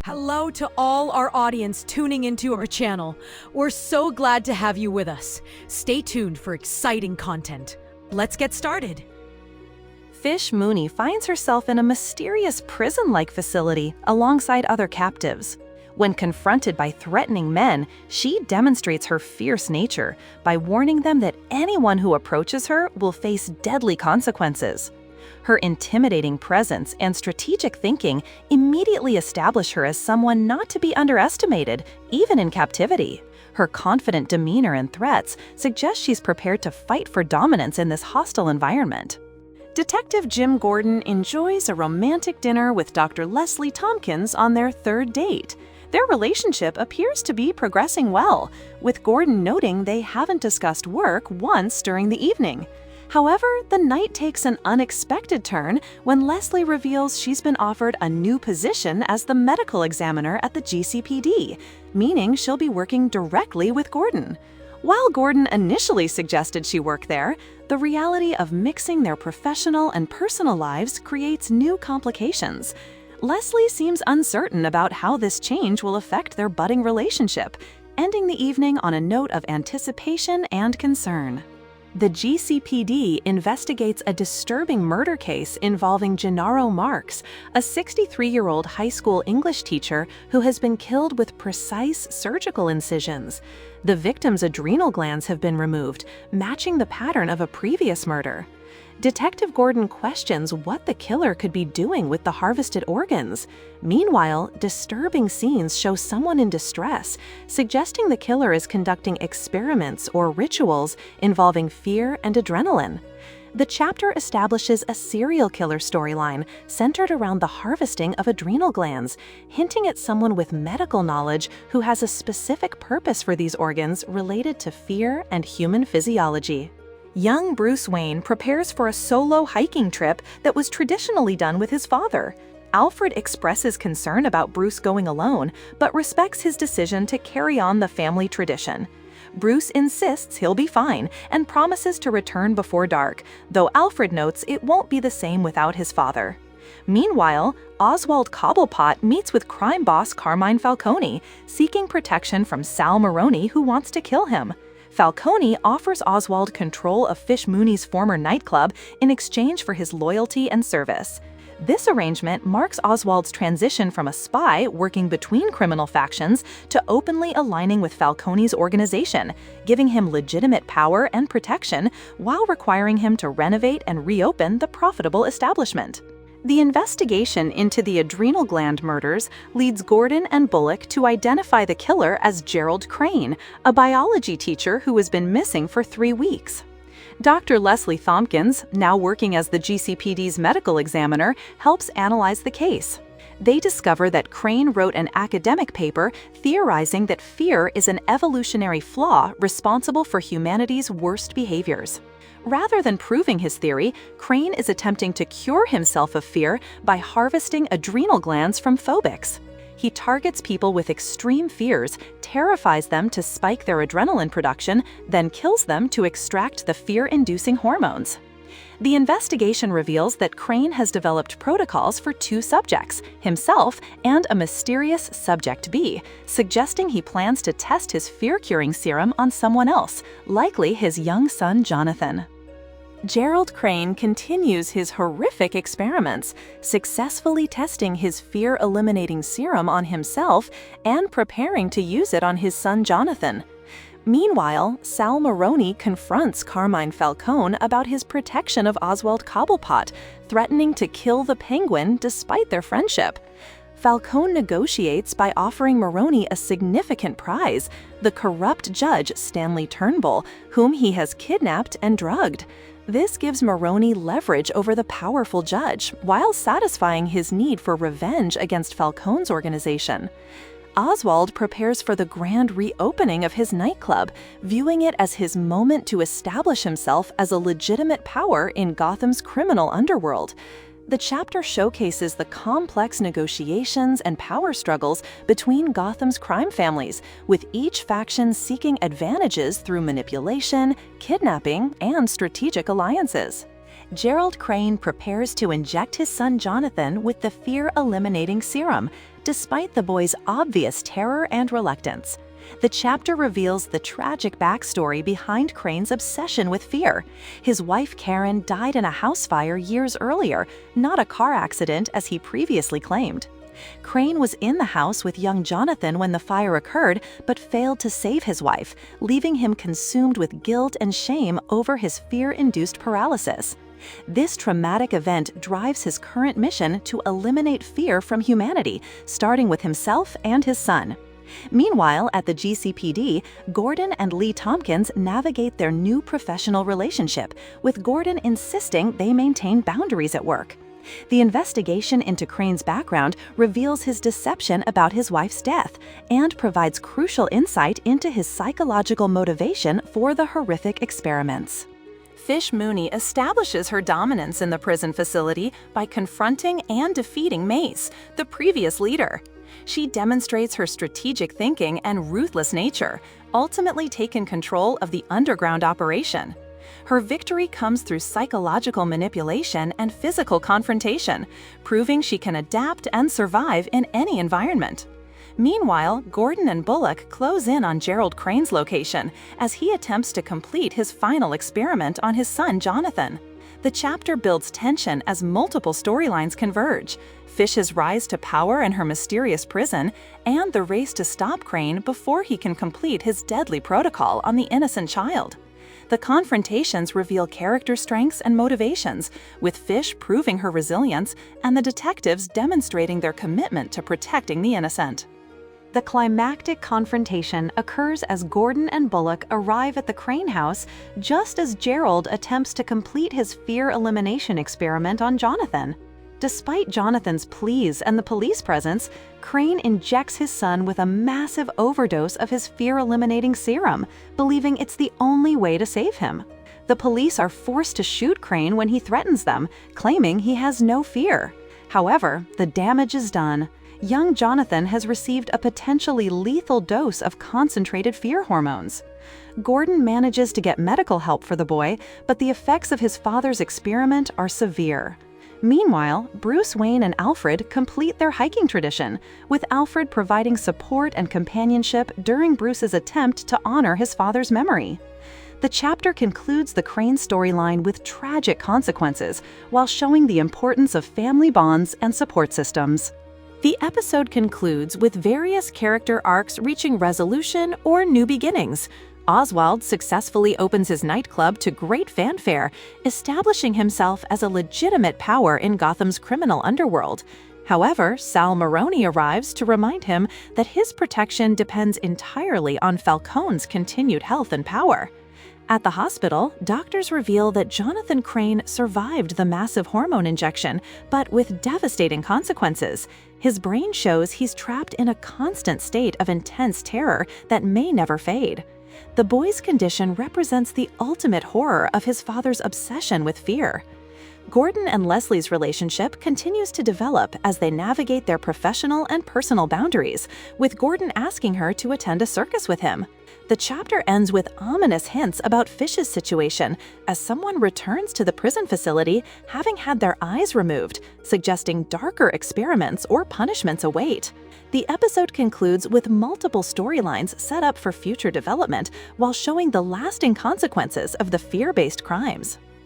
Hello to all our audience tuning into our channel. We're so glad to have you with us. Stay tuned for exciting content. Let's get started. Fish Mooney finds herself in a mysterious prison-like facility alongside other captives. When confronted by threatening men, she demonstrates her fierce nature by warning them that anyone who approaches her will face deadly consequences. Her intimidating presence and strategic thinking immediately establish her as someone not to be underestimated, even in captivity. Her confident demeanor and threats suggest she's prepared to fight for dominance in this hostile environment. Detective Jim Gordon enjoys a romantic dinner with Dr. Leslie Tompkins on their third date. Their relationship appears to be progressing well, with Gordon noting they haven't discussed work once during the evening. However, the night takes an unexpected turn when Leslie reveals she's been offered a new position as the medical examiner at the GCPD, meaning she'll be working directly with Gordon. While Gordon initially suggested she work there, the reality of mixing their professional and personal lives creates new complications. Leslie seems uncertain about how this change will affect their budding relationship, ending the evening on a note of anticipation and concern. The GCPD investigates a disturbing murder case involving Gennaro Marks, a 63-year-old high school English teacher who has been killed with precise surgical incisions. The victim's adrenal glands have been removed, matching the pattern of a previous murder. Detective Gordon questions what the killer could be doing with the harvested organs. Meanwhile, disturbing scenes show someone in distress, suggesting the killer is conducting experiments or rituals involving fear and adrenaline. The chapter establishes a serial killer storyline centered around the harvesting of adrenal glands, hinting at someone with medical knowledge who has a specific purpose for these organs related to fear and human physiology. Young Bruce Wayne prepares for a solo hiking trip that was traditionally done with his father. Alfred expresses concern about Bruce going alone, but respects his decision to carry on the family tradition. Bruce insists he'll be fine and promises to return before dark, though Alfred notes it won't be the same without his father. Meanwhile, Oswald Cobblepot meets with crime boss Carmine Falcone, seeking protection from Sal Maroni, who wants to kill him. Falcone offers Oswald control of Fish Mooney's former nightclub in exchange for his loyalty and service. This arrangement marks Oswald's transition from a spy working between criminal factions to openly aligning with Falcone's organization, giving him legitimate power and protection while requiring him to renovate and reopen the profitable establishment. The investigation into the adrenal gland murders leads Gordon and Bullock to identify the killer as Gerald Crane, a biology teacher who has been missing for 3 weeks. Dr. Leslie Tompkins, now working as the GCPD's medical examiner, helps analyze the case. They discover that Crane wrote an academic paper theorizing that fear is an evolutionary flaw responsible for humanity's worst behaviors. Rather than proving his theory, Crane is attempting to cure himself of fear by harvesting adrenal glands from phobics. He targets people with extreme fears, terrifies them to spike their adrenaline production, then kills them to extract the fear-inducing hormones. The investigation reveals that Crane has developed protocols for 2 subjects, himself and a mysterious Subject B, suggesting he plans to test his fear-curing serum on someone else, likely his young son Jonathan. Gerald Crane continues his horrific experiments, successfully testing his fear-eliminating serum on himself and preparing to use it on his son Jonathan. Meanwhile, Sal Maroni confronts Carmine Falcone about his protection of Oswald Cobblepot, threatening to kill the Penguin despite their friendship. Falcone negotiates by offering Maroni a significant prize, the corrupt judge Stanley Turnbull, whom he has kidnapped and drugged. This gives Maroni leverage over the powerful judge, while satisfying his need for revenge against Falcone's organization. Oswald prepares for the grand reopening of his nightclub, viewing it as his moment to establish himself as a legitimate power in Gotham's criminal underworld. The chapter showcases the complex negotiations and power struggles between Gotham's crime families, with each faction seeking advantages through manipulation, kidnapping, and strategic alliances. Gerald Crane prepares to inject his son Jonathan with the fear-eliminating serum, despite the boy's obvious terror and reluctance. The chapter reveals the tragic backstory behind Crane's obsession with fear. His wife Karen died in a house fire years earlier, not a car accident as he previously claimed. Crane was in the house with young Jonathan when the fire occurred, but failed to save his wife, leaving him consumed with guilt and shame over his fear-induced paralysis. This traumatic event drives his current mission to eliminate fear from humanity, starting with himself and his son. Meanwhile, at the GCPD, Gordon and Lee Tompkins navigate their new professional relationship, with Gordon insisting they maintain boundaries at work. The investigation into Crane's background reveals his deception about his wife's death and provides crucial insight into his psychological motivation for the horrific experiments. Fish Mooney establishes her dominance in the prison facility by confronting and defeating Mace, the previous leader. She demonstrates her strategic thinking and ruthless nature, ultimately taking control of the underground operation. Her victory comes through psychological manipulation and physical confrontation, proving she can adapt and survive in any environment. Meanwhile, Gordon and Bullock close in on Gerald Crane's location as he attempts to complete his final experiment on his son Jonathan. The chapter builds tension as multiple storylines converge: Fish's rise to power in her mysterious prison, and the race to stop Crane before he can complete his deadly protocol on the innocent child. The confrontations reveal character strengths and motivations, with Fish proving her resilience and the detectives demonstrating their commitment to protecting the innocent. The climactic confrontation occurs as Gordon and Bullock arrive at the Crane house just as Gerald attempts to complete his fear elimination experiment on Jonathan. Despite Jonathan's pleas and the police presence, Crane injects his son with a massive overdose of his fear-eliminating serum, believing it's the only way to save him. The police are forced to shoot Crane when he threatens them, claiming he has no fear. However, the damage is done. Young Jonathan has received a potentially lethal dose of concentrated fear hormones. Gordon manages to get medical help for the boy, but the effects of his father's experiment are severe. Meanwhile, Bruce Wayne and Alfred complete their hiking tradition, with Alfred providing support and companionship during Bruce's attempt to honor his father's memory. The chapter concludes the Crane storyline with tragic consequences, while showing the importance of family bonds and support systems. The episode concludes with various character arcs reaching resolution or new beginnings. Oswald successfully opens his nightclub to great fanfare, establishing himself as a legitimate power in Gotham's criminal underworld. However, Sal Maroni arrives to remind him that his protection depends entirely on Falcone's continued health and power. At the hospital, doctors reveal that Jonathan Crane survived the massive hormone injection, but with devastating consequences. His brain shows he's trapped in a constant state of intense terror that may never fade. The boy's condition represents the ultimate horror of his father's obsession with fear. Gordon and Leslie's relationship continues to develop as they navigate their professional and personal boundaries, with Gordon asking her to attend a circus with him. The chapter ends with ominous hints about Fish's situation as someone returns to the prison facility having had their eyes removed, suggesting darker experiments or punishments await. The episode concludes with multiple storylines set up for future development while showing the lasting consequences of the fear-based crimes.